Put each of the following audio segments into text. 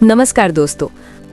नमस्कार दोस्तों,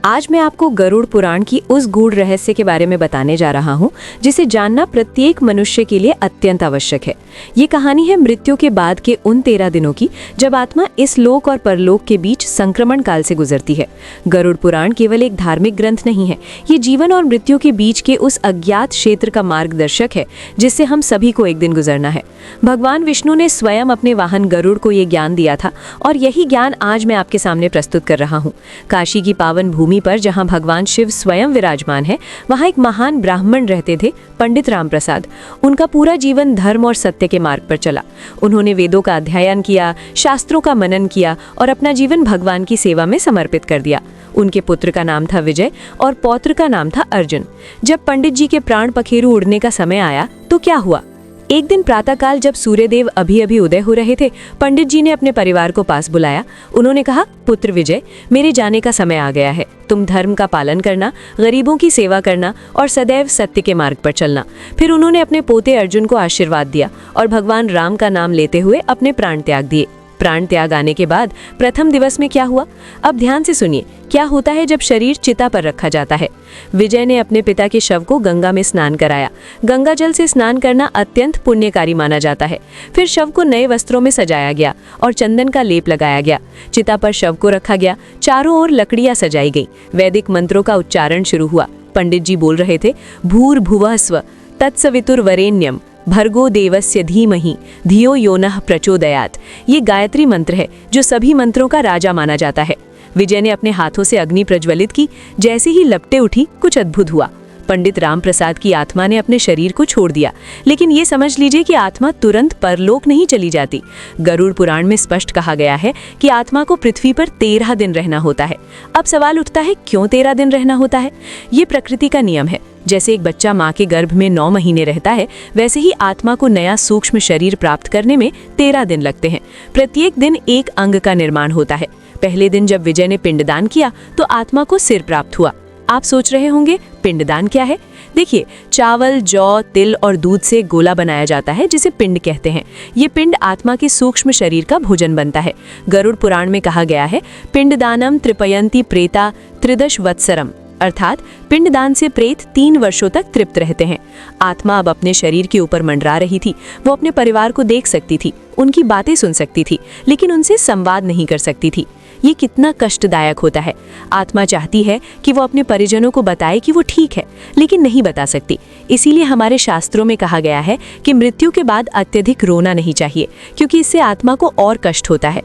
आज मैं आपको गरुड़ पुराण की उस गूढ़ रहस्य के बारे में बताने जा रहा हूँ जिसे जानना प्रत्येक मनुष्य के लिए अत्यंत आवश्यक है। ये कहानी है मृत्यु के बाद के उन 13 दिनों की जब आत्मा इस लोक और परलोक के बीच संक्रमण काल से गुजरती है। गरुड़ पुराण केवल एक धार्मिक ग्रंथ नहीं है, ये जीवन और मृत्यु के बीच के उस अज्ञात क्षेत्र का मार्गदर्शक है जिससे हम सभी को एक दिन गुजरना है। भगवान विष्णु ने स्वयं अपने वाहन गरुड़ को ये ज्ञान दिया था और यही ज्ञान आज मैं आपके सामने प्रस्तुत कर रहा हूँ। काशी की पावन भूमि पर जहाँ भगवान शिव स्वयं विराजमान है, वहाँ एक महान ब्राह्मण रहते थे, पंडित राम प्रसाद। उनका पूरा जीवन धर्म और सत्य के मार्ग पर चला। उन्होंने वेदों का अध्ययन किया, शास्त्रों का मनन किया और अपना जीवन भगवान की सेवा में समर्पित कर दिया। उनके पुत्र का नाम था विजय और पौत्र का नाम था अर्जुन। जब पंडित जी के प्राण पखेरु उड़ने का समय आया तो क्या हुआ? एक दिन प्रातःकाल जब सूर्यदेव अभी अभी उदय हो रहे थे, पंडित जी ने अपने परिवार को पास बुलाया। उन्होंने कहा, पुत्र विजय, मेरे जाने का समय आ गया है। तुम धर्म का पालन करना, गरीबों की सेवा करना और सदैव सत्य के मार्ग पर चलना। फिर उन्होंने अपने पोते अर्जुन को आशीर्वाद दिया और भगवान राम का नाम लेते हुए अपने प्राण त्याग दिए। प्राण त्याग आने के बाद प्रथम दिवस में क्या हुआ? अब ध्यान से सुनिए, क्या होता है जब शरीर चिता पर रखा जाता है। विजय ने अपने पिता के शव को गंगा में स्नान कराया। गंगा जल से स्नान करना अत्यंत पुण्यकारी माना जाता है। फिर शव को नए वस्त्रों में सजाया गया और चंदन का लेप लगाया गया। चिता पर शव को रखा गया। चारों ओर लकड़ियां सजाई गई। वैदिक मंत्रों का उच्चारण शुरू हुआ। पंडित जी बोल रहे थे, भूर्भुवः स्व तत्सवितुर्वरेण्यम भर्गो देवस्य धीमहि धियो यो नः प्रचोदयात्। ये गायत्री मंत्र है जो सभी मंत्रों का राजा माना जाता है। विजय ने अपने हाथों से अग्नि प्रज्वलित की। जैसे ही लपटें उठी, कुछ अद्भुत हुआ। पंडित राम प्रसाद की आत्मा ने अपने शरीर को छोड़ दिया। लेकिन ये समझ लीजिए कि आत्मा तुरंत परलोक नहीं चली जाती। गरुड़ पुराण में स्पष्ट कहा गया है कि आत्मा को पृथ्वी पर 13 दिन रहना होता है। अब सवाल उठता है, क्यों 13 दिन रहना होता है? ये प्रकृति का नियम है। जैसे एक बच्चा माँ के गर्भ में 9 महीने रहता है, वैसे ही आत्मा को नया सूक्ष्म शरीर प्राप्त करने में 13 दिन लगते हैं। प्रत्येक दिन एक अंग का निर्माण होता है। पहले दिन जब विजय ने पिंडदान किया तो आत्मा को सिर प्राप्त हुआ। आप सोच रहे होंगे, पिंडदान क्या है? देखिए, चावल, जौ, तिल और दूध से गोला बनाया जाता है जिसे पिंड कहते हैं। ये पिंड आत्मा के सूक्ष्म शरीर का भोजन बनता है। गरुड़ पुराण में कहा गया है, पिंडदानम तृपयंती प्रेता त्रिदश वत्सरम, अर्थात पिंडदान से प्रेत 3 वर्षों तक तृप्त रहते हैं। आत्मा अब अपने शरीर के ऊपर मंडरा रही थी। वो अपने परिवार को देख सकती थी, उनकी बातें सुन सकती थी, लेकिन उनसे संवाद नहीं कर सकती थी। ये कितना कष्टदायक होता है। आत्मा चाहती है कि वो अपने परिजनों को बताए कि वो ठीक है, लेकिन नहीं बता सकती। इसीलिए हमारे शास्त्रों में कहा गया है कि मृत्यु के बाद अत्यधिक रोना नहीं चाहिए, क्योंकि इससे आत्मा को और कष्ट होता है।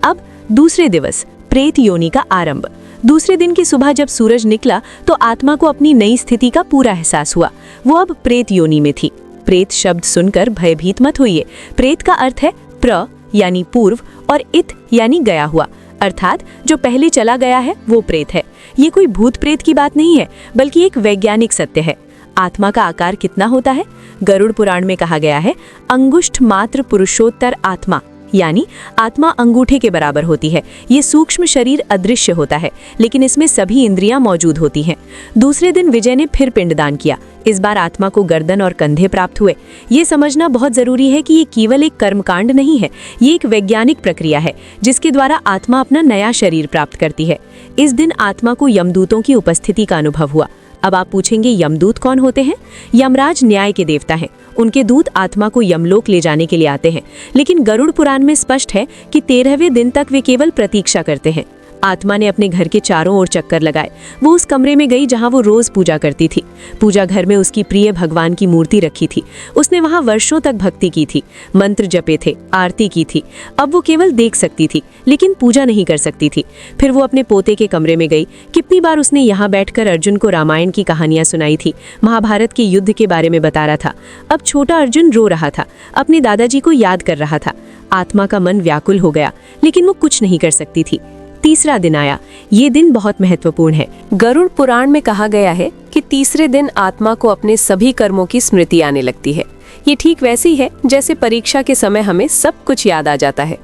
अब दूसरे दिवस, प्रेत योनि का आरंभ। दूसरे दिन की सुबह जब सूरज निकला तो आत्मा को अपनी नई स्थिति का पूरा एहसास हुआ। वो अब प्रेत योनि में थी। प्रेत शब्द सुनकर भयभीत मत होइए। प्रेत का अर्थ है प्र यानी पूर्व और इत यानी गया हुआ, अर्थात जो पहले चला गया है वो प्रेत है। ये कोई भूत प्रेत की बात नहीं है, बल्कि एक वैज्ञानिक सत्य है। आत्मा का आकार कितना होता है? गरुड़ पुराण में कहा गया है, अंगुष्ठ मात्र पुरुषोत्तर आत्मा, यानी आत्मा अंगूठे के बराबर होती है। ये सूक्ष्म शरीर अदृश्य होता है, लेकिन इसमें सभी इंद्रियां मौजूद होती हैं। दूसरे दिन विजय ने फिर पिंडदान किया। इस बार आत्मा को गर्दन और कंधे प्राप्त हुए। ये समझना बहुत जरूरी है कि ये केवल एक कर्मकांड नहीं है, ये एक वैज्ञानिक प्रक्रिया है जिसके द्वारा आत्मा अपना नया शरीर प्राप्त करती है। इस दिन आत्मा को यमदूतों की उपस्थिति का अनुभव हुआ। अब आप पूछेंगे, यमदूत कौन होते हैं? यमराज न्याय के देवता हैं। उनके दूत आत्मा को यमलोक ले जाने के लिए आते हैं, लेकिन गरुड़ पुराण में स्पष्ट है कि 13वें दिन तक वे केवल प्रतीक्षा करते हैं। आत्मा ने अपने घर के चारों ओर चक्कर लगाए। वो उस कमरे में गई जहां वो रोज पूजा करती थी। पूजा घर में उसकी प्रिय भगवान की मूर्ति रखी थी। उसने वहां वर्षों तक भक्ति की थी, मंत्र जपे थे, आरती की थी। अब वो केवल देख सकती थी, लेकिन पूजा नहीं कर सकती थी। फिर वो अपने पोते के कमरे में गई। कितनी बार उसने यहाँ बैठकर अर्जुन को रामायण की कहानियां सुनाई थी, महाभारत के युद्ध के बारे में बता रहा था। अब छोटा अर्जुन रो रहा था, अपने दादाजी को याद कर रहा था। आत्मा का मन व्याकुल हो गया, लेकिन वो कुछ नहीं कर सकती थी। तीसरा दिन आया। ये दिन बहुत महत्वपूर्ण है। गरुड़ पुराण में कहा गया है कि तीसरे दिन आत्मा को अपने सभी कर्मों की स्मृति आने लगती है। ये ठीक वैसे ही है जैसे परीक्षा के समय हमें सब कुछ याद आ जाता है।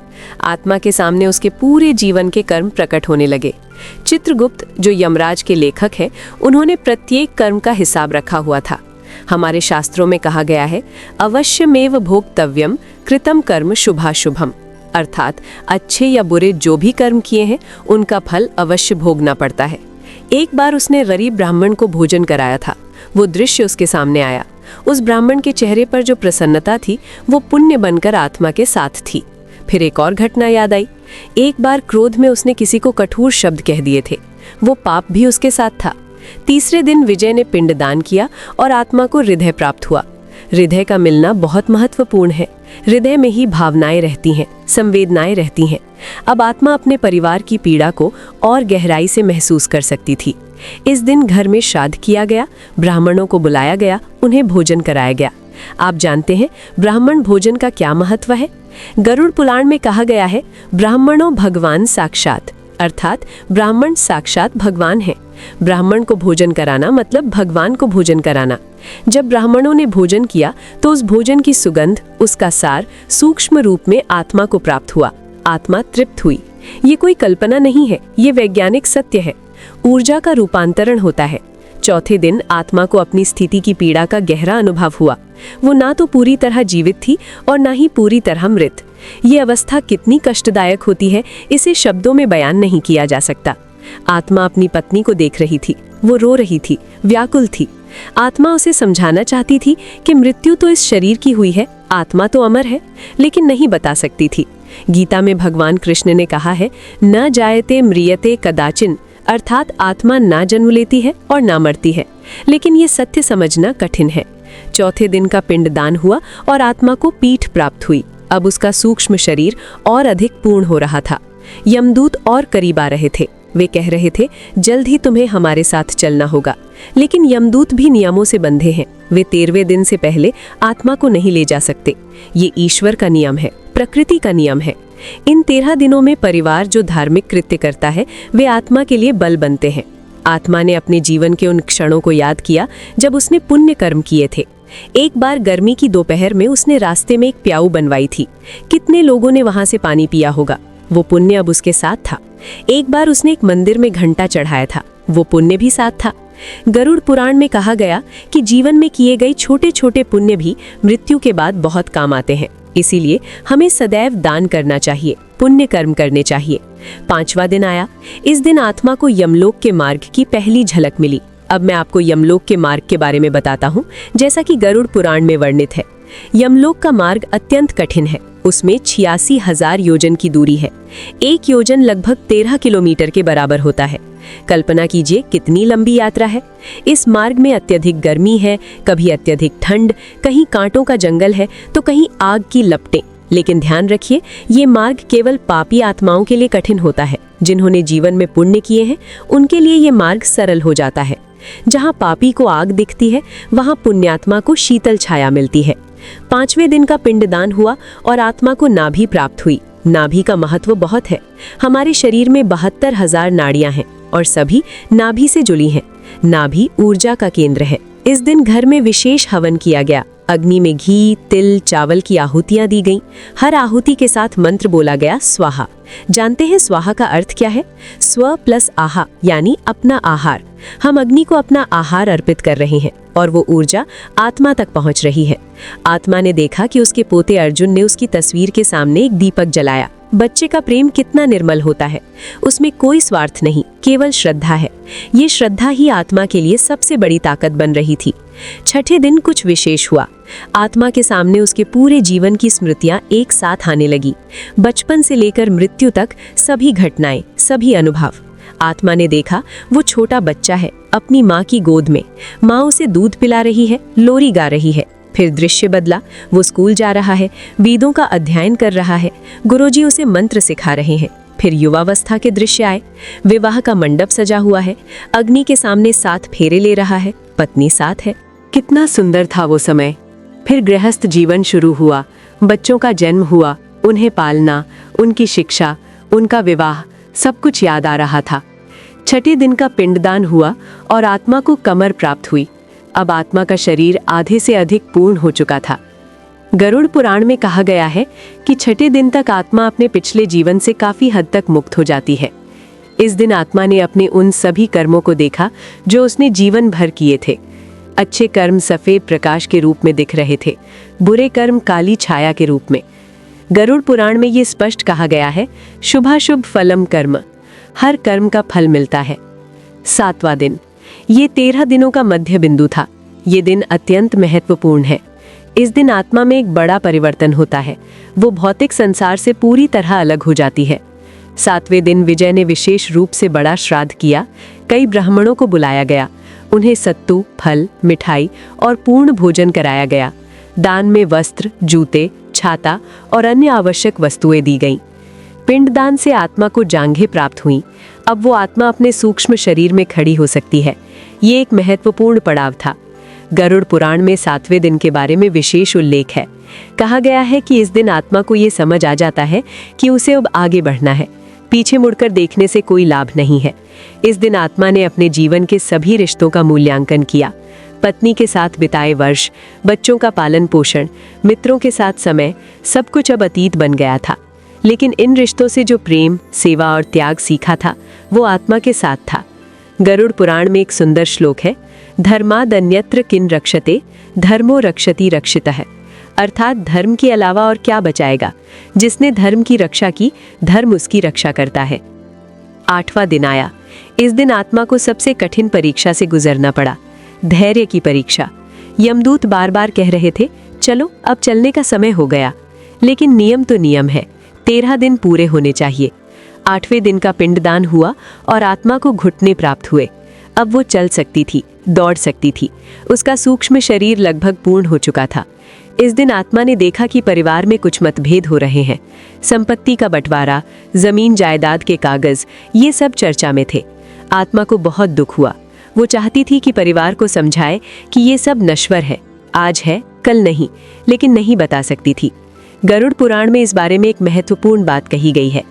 आत्मा के सामने उसके पूरे जीवन के कर्म प्रकट होने लगे। चित्रगुप्त, जो यमराज के लेखक हैं, उन्होंने प्रत्येक कर्म का हिसाब रखा हुआ था। हमारे शास्त्रों में कहा गया है, अवश्यमेव भोक्तव्यम कृतम कर्म शुभाशुभम। अर्थात अच्छे या बुरे जो भी कर्म किए हैं उनका फल अवश्य भोगना पड़ता है। एक बार उसने गरीब ब्राह्मण को भोजन कराया था। वो दृश्य उसके सामने आया। उस ब्राह्मण के चेहरे पर जो प्रसन्नता थी वो पुण्य बनकर आत्मा के साथ थी। फिर एक और घटना याद आई। एक बार क्रोध में उसने किसी को कठोर शब्द कह दिए थे। वो पाप भी उसके साथ था। तीसरे दिन विजय ने पिंडदान किया और आत्मा को हृदय प्राप्त हुआ। हृदय का मिलना बहुत महत्वपूर्ण है। हृदय में ही भावनाएं रहती हैं, संवेदनाएं रहती हैं। अब आत्मा अपने परिवार की पीड़ा को और गहराई से महसूस कर सकती थी। इस दिन घर में श्राद्ध किया गया, ब्राह्मणों को बुलाया गया, उन्हें भोजन कराया गया। आप जानते हैं ब्राह्मण भोजन का क्या महत्व है? गरुड़ पुराण में कहा गया है, ब्राह्मणों भगवान साक्षात, अर्थात ब्राह्मण साक्षात भगवान है। ब्राह्मण को भोजन कराना मतलब भगवान को भोजन कराना। जब ब्राह्मणों ने भोजन किया तो उस भोजन की सुगंध, उसका सार सूक्ष्म रूप में आत्मा को प्राप्त हुआ। आत्मा तृप्त हुई। ये कोई कल्पना नहीं है, ये वैज्ञानिक सत्य है। ऊर्जा का रूपांतरण होता है। चौथे दिन आत्मा को अपनी स्थिति की पीड़ा का गहरा अनुभव हुआ। वो ना तो पूरी तरह जीवित थी और ना ही पूरी तरह मृत। ये अवस्था कितनी कष्टदायक होती है, इसे शब्दों में बयान नहीं किया जा सकता। आत्मा अपनी पत्नी को देख रही थी। वो रो रही थी, व्याकुल थी। आत्मा उसे समझाना चाहती थी कि मृत्यु तो इस शरीर की हुई है, आत्मा तो अमर है, लेकिन नहीं बता सकती थी। गीता में भगवान कृष्ण ने कहा है, न जायते म्रियते कदाचिन, अर्थात आत्मा ना जन्म लेती है और ना मरती है। लेकिन ये सत्य समझना कठिन है। चौथे दिन का पिंडदान हुआ और आत्मा को पीठ प्राप्त हुई। अब उसका सूक्ष्म शरीर और अधिक पूर्ण हो रहा था। यमदूत और करीब आ रहे थे। वे कह रहे थे, जल्द ही तुम्हें हमारे साथ चलना होगा। लेकिन यमदूत भी नियमों से बंधे हैं। वे 13वें दिन से पहले आत्मा को नहीं ले जा सकते। ये ईश्वर का नियम है, प्रकृति का नियम है। इन 13 दिनों में परिवार जो धार्मिक कृत्य करता है वे आत्मा के लिए बल बनते हैं। आत्मा ने अपने जीवन के उन क्षणों को याद किया जब उसने पुण्य कर्म किए थे। एक बार गर्मी की दोपहर में उसने रास्ते में एक प्याऊ बनवाई थी। कितने लोगों ने वहां से पानी पिया होगा। वो पुण्य अब उसके साथ था। एक बार उसने एक मंदिर में घंटा चढ़ाया था। वो पुण्य भी साथ था। गरुड़ पुराण में कहा गया कि जीवन में किए गए छोटे छोटे पुण्य भी मृत्यु के बाद बहुत काम आते हैं। इसीलिए हमें सदैव दान करना चाहिए, पुण्य कर्म करने चाहिए। 5वां दिन आया। इस दिन आत्मा को यमलोक के मार्ग की पहली झलक मिली। अब मैं आपको यमलोक के मार्ग के बारे में बताता हूँ, जैसा कि गरुड़ पुराण में वर्णित है। यमलोक का मार्ग अत्यंत कठिन है। उसमें 86,000 योजन की दूरी है। एक योजन लगभग 13 किलोमीटर के बराबर होता है। कल्पना कीजिए कितनी लंबी यात्रा है। इस मार्ग में अत्यधिक गर्मी है, कभी अत्यधिक ठंड, कहीं कांटों का जंगल है तो कहीं आग की लपटें। लेकिन ध्यान रखिए, ये मार्ग केवल पापी आत्माओं के लिए कठिन होता है। जिन्होंने जीवन में पुण्य किए हैं उनके लिए ये मार्ग सरल हो जाता है। जहाँ पापी को आग दिखती है वहाँ पुण्यात्मा को शीतल छाया मिलती है। 5वें दिन का पिंडदान हुआ और आत्मा को नाभि प्राप्त हुई। नाभि का महत्व बहुत है। हमारे शरीर में 72,000 नाड़ियां हैं और सभी नाभि से जुड़ी हैं। नाभि ऊर्जा का केंद्र है। इस दिन घर में विशेष हवन किया गया। अग्नि में घी, तिल, चावल की आहुतियां दी गईं। हर आहुति के साथ मंत्र बोला गया, स्वाहा। जानते हैं स्वाहा का अर्थ क्या है? स्व प्लस आहा, यानी अपना आहार। हम अग्नि को अपना आहार अर्पित कर रहे हैं और वो ऊर्जा आत्मा तक पहुंच रही है। आत्मा ने देखा कि उसके पोते अर्जुन ने उसकी तस्वीर के सामने एक दीपक जलाया। बच्चे का प्रेम कितना निर्मल होता है। उसमें कोई स्वार्थ नहीं, केवल श्रद्धा है। ये श्रद्धा ही आत्मा के लिए सबसे बड़ी ताकत बन रही थी। 6ठे दिन कुछ विशेष हुआ। आत्मा के सामने उसके पूरे जीवन की स्मृतियां एक साथ आने लगी। बचपन से लेकर मृत्यु तक सभी घटनाएं, सभी अनुभव। आत्मा ने देखा वो छोटा बच्चा है अपनी माँ की गोद में। माँ उसे दूध पिला रही है, लोरी गा रही है। फिर दृश्य बदला। वो स्कूल जा रहा है, वेदों का अध्ययन कर रहा है, गुरुजी उसे मंत्र सिखा रहे हैं। फिर युवावस्था के दृश्य आए। विवाह का मंडप सजा हुआ है। अग्नि के सामने 7 फेरे ले रहा है, पत्नी साथ है। कितना सुंदर था वो समय। फिर गृहस्थ जीवन शुरू हुआ। बच्चों का जन्म हुआ, उन्हें पालना, उनकी शिक्षा, उनका विवाह, सब कुछ याद आ रहा था। 6ठे दिन का पिंडदान हुआ और आत्मा को कमर प्राप्त हुई। अब आत्मा का शरीर आधे से अधिक पूर्ण हो चुका था। गरुड़ पुराण में कहा गया है कि 6ठे दिन तक आत्मा अपने पिछले जीवन से काफी हद तक मुक्त हो जाती है। इस दिन आत्मा ने अपने उन सभी कर्मों को देखा जो उसने जीवन भर किए थे। अच्छे कर्म सफेद प्रकाश के रूप में दिख रहे थे, बुरे कर्म काली छाया के रूप में। गरुड़ पुराण में ये स्पष्ट कहा गया है, शुभाशुभ फलम कर्म, हर कर्म का फल मिलता है। 7वां दिन, ये 13 दिनों का मध्य बिंदु था। ये दिन अत्यंत महत्वपूर्ण है। इस दिन आत्मा में एक बड़ा परिवर्तन होता है। वो भौतिक संसार से पूरी तरह अलग हो जाती है। 7वें दिन विजय ने विशेष रूप से बड़ा श्राद्ध किया। कई ब्राह्मणों को बुलाया गया। उन्हें सत्तू, फल, मिठाई और पूर्ण भोजन कराया गया। दान में वस्त्र, जूते, छाता और अन्य आवश्यक वस्तुएं दी गईं। पिंडदान से आत्मा को जांघें प्राप्त हुईं। अब वो आत्मा अपने सूक्ष्म शरीर में खड़ी हो सकती है। ये एक महत्वपूर्ण पड़ाव था। गरुड़ पुराण में 7वें दिन के बारे में विशेष उल्लेख है। कहा गया है कि इस दिन आत्मा को ये समझ आ जाता है कि उसे अब आगे बढ़ना है। पीछे मुड़कर देखने से कोई लाभ नहीं है। इस दिन आत्मा ने अपने जीवन के सभी रिश्तों का मूल्यांकन किया। पत्नी के साथ बिताए वर्ष, बच्चों का पालन पोषण, मित्रों के साथ समय, सब कुछ अब अतीत बन गया था। लेकिन इन रिश्तों से जो प्रेम, सेवा और त्याग सीखा था, वो आत्मा के साथ था। गरुड़ पुराण में एक सुंदर श्लोक है, धर्मादन्यत्र किन रक्षते, धर्मो रक्षति रक्षितः। अर्थात धर्म के अलावा और क्या बचाएगा। जिसने धर्म की रक्षा की, धर्म उसकी रक्षा करता है। 8वां दिन आया। इस दिन आत्मा को सबसे कठिन परीक्षा से गुजरना पड़ा, धैर्य की परीक्षा। यमदूत बार बार कह रहे थे, चलो अब चलने का समय हो गया। लेकिन नियम तो नियम है, 13 दिन पूरे होने चाहिए। 8वें दिन का पिंडदान हुआ और आत्मा को घुटने प्राप्त हुए। अब वो चल सकती थी, दौड़ सकती थी। उसका सूक्ष्म शरीर लगभग पूर्ण हो चुका था। इस दिन आत्मा ने देखा कि परिवार में कुछ मतभेद हो रहे हैं। संपत्ति का बंटवारा, जमीन जायदाद के कागज, ये सब चर्चा में थे। आत्मा को बहुत दुख हुआ। वो चाहती थी कि परिवार को समझाए कि ये सब नश्वर है, आज है कल नहीं, लेकिन नहीं बता सकती थी। गरुड़ पुराण में इस बारे में एक महत्वपूर्ण बात कही गई है।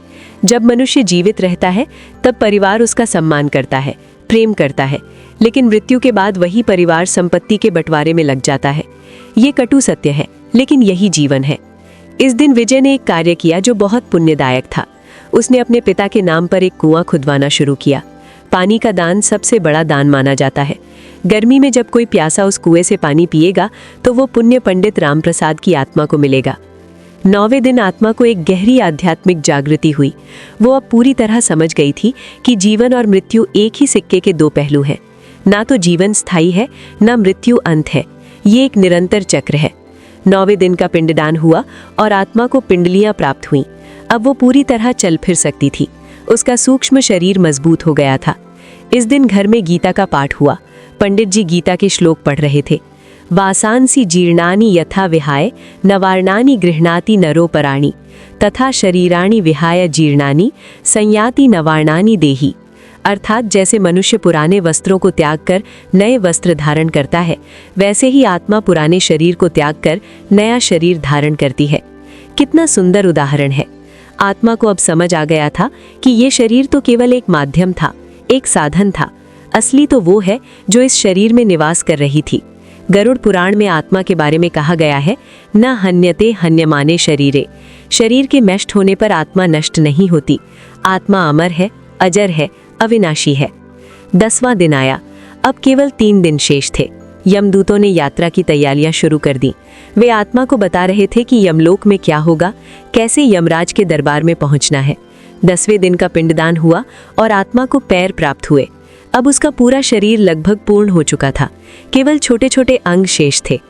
जब मनुष्य जीवित रहता है तब परिवार उसका सम्मान करता है, प्रेम करता है, लेकिन मृत्यु के बाद वही परिवार संपत्ति के बंटवारे में लग जाता है। ये कटु सत्य है, लेकिन यही जीवन है। इस दिन विजय ने एक कार्य किया जो बहुत पुण्यदायक था। उसने अपने पिता के नाम पर एक कुआं खुदवाना शुरू किया। पानी का दान सबसे बड़ा दान माना जाता है। गर्मी में जब कोई प्यासा उस कुएं से पानी पिएगा तो वो पुण्य पंडित रामप्रसाद की आत्मा को मिलेगा। 9वें दिन आत्मा को एक गहरी आध्यात्मिक जागृति हुई। वो अब पूरी तरह समझ गई थी कि जीवन और मृत्यु एक ही सिक्के के दो पहलू हैं। ना तो जीवन स्थायी है, ना मृत्यु अंत है। ये एक निरंतर चक्र है। 9वें दिन का पिंडदान हुआ और आत्मा को पिंडलियां प्राप्त हुईं। अब वो पूरी तरह चल फिर सकती थी। उसका सूक्ष्म शरीर मजबूत हो गया था। इस दिन घर में गीता का पाठ हुआ। पंडित जी गीता के श्लोक पढ़ रहे थे। वासांसी जीर्णानि यथा विहाय, नवार्णानि गृह्णाति नरोपराणि, तथा शरीराणि विहाय जीर्णानि, संयाति नवार्णानि देहि। अर्थात जैसे मनुष्य पुराने वस्त्रों को त्याग कर नए वस्त्र धारण करता है, वैसे ही आत्मा पुराने शरीर को त्याग कर नया शरीर धारण करती है। कितना सुंदर उदाहरण है। आत्मा को अब समझ आ गया था कि ये शरीर तो केवल एक माध्यम था, एक साधन था। असली तो वो है जो इस शरीर में निवास कर रही थी। गरुड़ पुराण में आत्मा के बारे में कहा गया है, न हन्यते हन्यमाने शरीरे। शरीर के नष्ट होने पर आत्मा नष्ट नहीं होती। आत्मा अमर है, अजर है, अविनाशी है। 10वां दिन आया। अब केवल 3 दिन शेष थे। यमदूतों ने यात्रा की तैयारियां शुरू कर दी। वे आत्मा को बता रहे थे कि यमलोक में क्या होगा, कैसे यमराज के दरबार में पहुंचना है। 10वें दिन का पिंडदान हुआ और आत्मा को पैर प्राप्त हुए। अब उसका पूरा शरीर लगभग पूर्ण हो चुका था। केवल छोटे छोटे अंग शेष थे।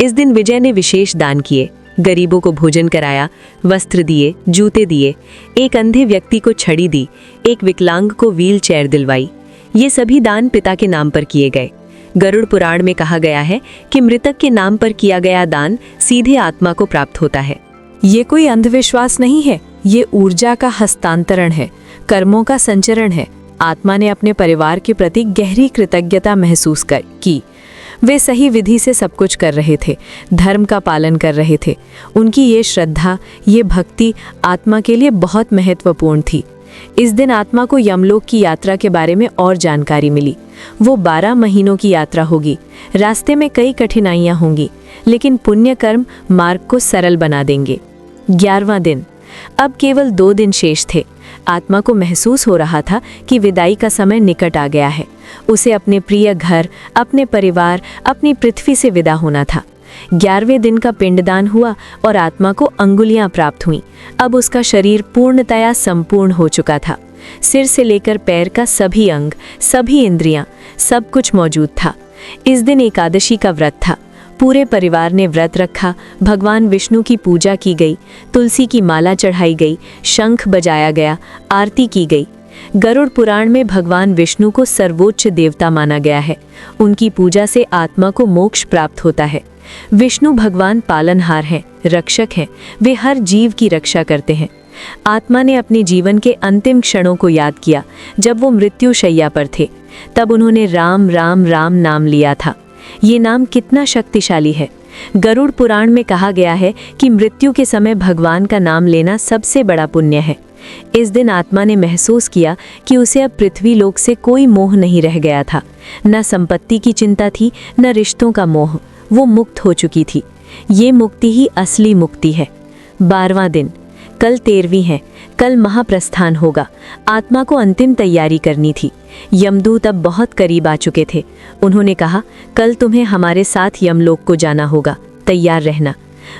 इस दिन विजय ने विशेष दान किए। गरीबों को भोजन कराया, वस्त्र दिए, जूते दिए। एक अंधे व्यक्ति को छड़ी दी, एक विकलांग को व्हील चेयर दिलवाई। ये सभी दान पिता के नाम पर किए गए। गरुड़ पुराण में कहा गया है कि मृतक के नाम पर किया गया दान सीधे आत्मा को प्राप्त होता है। ये कोई अंधविश्वास नहीं है, ये ऊर्जा का हस्तांतरण है, कर्मों का संचरण है। आत्मा ने अपने परिवार के प्रति गहरी कृतज्ञता महसूस की। वे सही विधि से सब कुछ कर रहे थे, धर्म का पालन कर रहे थे। उनकी ये श्रद्धा, ये भक्ति आत्मा के लिए बहुत महत्वपूर्ण थी। इस दिन आत्मा को यमलोक की यात्रा के बारे में और जानकारी मिली। वो 12 महीनों की यात्रा होगी। रास्ते में कई कठिनाइयां होंगी, लेकिन पुण्य कर्म मार्ग को सरल बना देंगे। 11वां दिन। अब केवल 2 दिन शेष थे। आत्मा को महसूस हो रहा था कि विदाई का समय निकट आ गया है। उसे अपने प्रिय घर, अपने परिवार, अपनी पृथ्वी से विदा होना था। 11वें दिन का पिंडदान हुआ और आत्मा को अंगुलियां प्राप्त हुईं। अब उसका शरीर पूर्णतया संपूर्ण हो चुका था। सिर से लेकर पैर का सभी अंग, सभी इंद्रियां, सब कुछ मौजूद था। इस दिन एकादशी का व्रत था। पूरे परिवार ने व्रत रखा। भगवान विष्णु की पूजा की गई, तुलसी की माला चढ़ाई गई, शंख बजाया गया, आरती की गई। गरुड़ पुराण में भगवान विष्णु को सर्वोच्च देवता माना गया है। उनकी पूजा से आत्मा को मोक्ष प्राप्त होता है। विष्णु भगवान पालनहार हैं, रक्षक हैं। वे हर जीव की रक्षा करते हैं। आत्मा ने अपने जीवन के अंतिम क्षणों को याद किया। जब वो मृत्युशैया पर थे, तब उन्होंने राम राम राम नाम लिया था। ये नाम कितना शक्तिशाली है। गरुड़ पुराण में कहा गया है कि मृत्यु के समय भगवान का नाम लेना सबसे बड़ा पुण्य है। इस दिन आत्मा ने महसूस किया कि उसे अब पृथ्वी लोक से कोई मोह नहीं रह गया था। न संपत्ति की चिंता थी, न रिश्तों का मोह। वो मुक्त हो चुकी थी। ये मुक्ति ही असली मुक्ति है। 12वां दिन, कल 13वीं है। कल महाप्रस्थान होगा। आत्मा को अंतिम तैयारी करनी थी। यमदूत अब बहुत करीब आ चुके थे। उन्होंने कहा, कल तुम्हें हमारे साथ यमलोक को जाना होगा, तैयार रहना।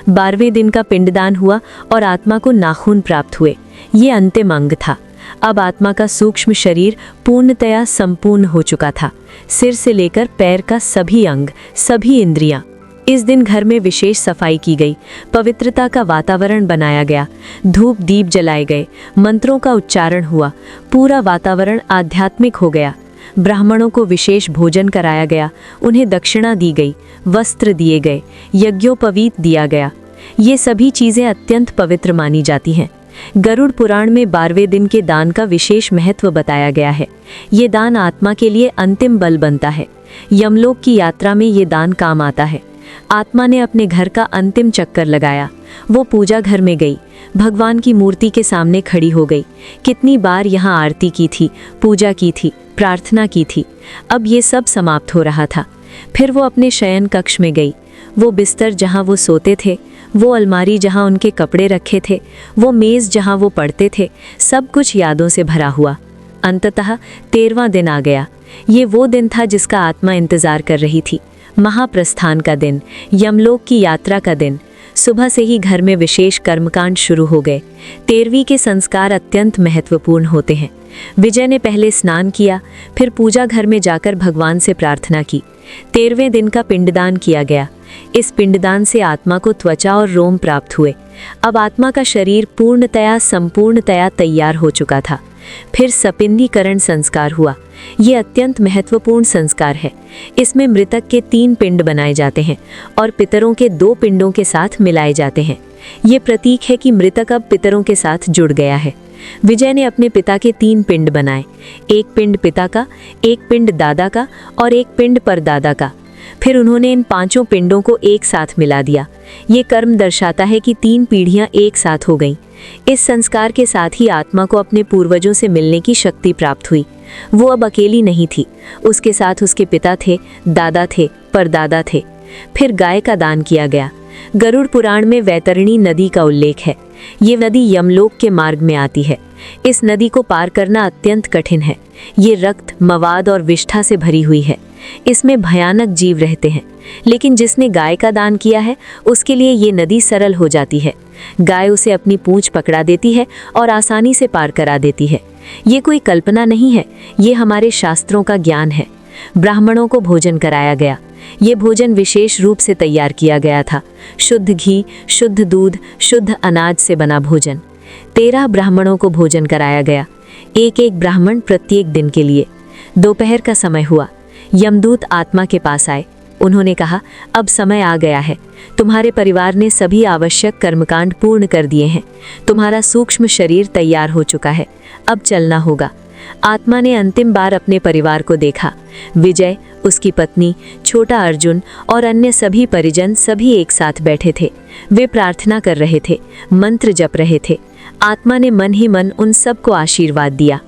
12वें दिन का पिंडदान हुआ और आत्मा को नाखून प्राप्त हुए। ये अंतिम अंग था। अब आत्मा का सूक्ष्म शरीर पूर्णतया संपूर्ण हो चुका था। सिर से लेकर पैर का सभी अंग, सभी इंद्रियां। इस दिन घर में विशेष सफाई की गई, पवित्रता का वातावरण बनाया गया, धूप दीप जलाए गए, मंत्रों का उच्चारण हुआ, पूरा वातावरण आध्यात्मिक हो गया। ब्राह्मणों को विशेष भोजन कराया गया, उन्हें दक्षिणा दी गई, वस्त्र दिए गए, यज्ञोपवीत दिया गया। ये सभी चीज़ें अत्यंत पवित्र मानी जाती हैं। गरुड़ पुराण में 12वें दिन के दान का विशेष महत्व बताया गया है। ये दान आत्मा के लिए अंतिम बल बनता है। यमलोक की यात्रा में ये दान काम आता है। आत्मा ने अपने घर का अंतिम चक्कर लगाया। वो पूजा घर में गई, भगवान की मूर्ति के सामने खड़ी हो गई। कितनी बार यहाँ आरती की थी, पूजा की थी, प्रार्थना की थी। अब ये सब समाप्त हो रहा था। फिर वो अपने शयन कक्ष में गई। वो बिस्तर जहाँ वो सोते थे, वो अलमारी जहाँ उनके कपड़े रखे थे, वो मेज़ जहाँ वो पढ़ते थे, सब कुछ यादों से भरा हुआ। अंततः 13वां दिन आ गया। ये वो दिन था जिसका आत्मा इंतजार कर रही थी। महाप्रस्थान का दिन, यमलोक की यात्रा का दिन। सुबह से ही घर में विशेष कर्मकांड शुरू हो गए। 13वीं के संस्कार अत्यंत महत्वपूर्ण होते हैं। विजय ने पहले स्नान किया, फिर पूजा घर में जाकर भगवान से प्रार्थना की। 13वें दिन का पिंडदान किया गया। इस पिंडदान से आत्मा को त्वचा और रोम प्राप्त हुए। अब आत्मा का शरीर संपूर्णतया तैयार हो चुका था। फिर सपिंडीकरण संस्कार हुआ। ये अत्यंत महत्वपूर्ण संस्कार है। इसमें मृतक के 3 पिंड बनाए जाते हैं और पितरों के 2 पिंडों के साथ मिलाए जाते हैं। ये प्रतीक है कि मृतक अब पितरों के साथ जुड़ गया है। विजय ने अपने पिता के 3 पिंड बनाए, एक पिंड पिता का, एक पिंड दादा का और एक पिंड परदादा का। फिर उन्होंने इन 5 पिंडों को एक साथ मिला दिया। ये कर्म दर्शाता है कि 3 पीढ़ियां एक साथ हो गईं। इस संस्कार के साथ ही आत्मा को अपने पूर्वजों से मिलने की शक्ति प्राप्त हुई। वो अब अकेली नहीं थी, उसके साथ उसके पिता थे, दादा थे, परदादा थे। फिर गाय का दान किया गया। गरुड़ पुराण में वैतरणी नदी का उल्लेख है। ये नदी यमलोक के मार्ग में आती है। इस नदी को पार करना अत्यंत कठिन है। ये रक्त, मवाद और विष्ठा से भरी हुई है। इसमें भयानक जीव रहते हैं, लेकिन जिसने गाय का दान किया है उसके लिए ये नदी सरल हो जाती है। गाय उसे अपनी पूंछ पकड़ा देती है और आसानी से पार करा देती है। ये कोई कल्पना नहीं है, ये हमारे शास्त्रों का ज्ञान है। ब्राह्मणों को भोजन कराया गया। ये भोजन विशेष रूप से तैयार किया गया था। शुद्ध घी, शुद्ध दूध, शुद्ध अनाज से बना भोजन। 13 ब्राह्मणों को भोजन कराया गया, एक एक ब्राह्मण प्रत्येक दिन के लिए। दोपहर का समय हुआ। यमदूत आत्मा के पास आए। उन्होंने कहा, अब समय आ गया है। तुम्हारे परिवार ने सभी आवश्यक कर्मकांड पूर्ण कर दिए हैं। तुम्हारा सूक्ष्म शरीर तैयार हो चुका है। अब चलना होगा। आत्मा ने अंतिम बार अपने परिवार को देखा। विजय, उसकी पत्नी, छोटा अर्जुन और अन्य सभी परिजन सभी एक साथ बैठे थे। वे प्रार्थना कर रहे थे, मंत्र जप रहे थे। आत्मा ने मन ही मन उन सबको आशीर्वाद दिया।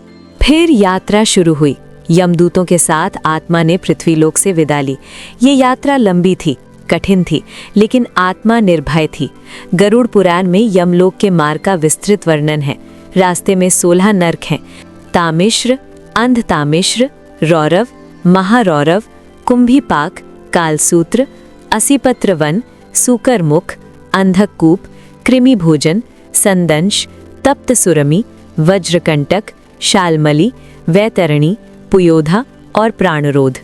फिर यात्रा शुरू हुई। यमदूतों के साथ आत्मा ने पृथ्वीलोक से विदा ली। ये यात्रा लंबी थी, कठिन थी, लेकिन आत्मा निर्भय थी। गरुड़ पुराण में यमलोक के मार्ग का विस्तृत वर्णन है। रास्ते में 16 नरक हैं। तामिश्र, अंधतामिश्र, रौरव, महारौरव, कुंभीपाक, कालसूत्र, असीपत्र वन, सूकर मुख, अंधक कूप, कृमि भोजन, संदंश, तप्त सुरमि, वज्रकंटक, शालमली, वैतरणी, पुयोधा और प्राणरोध।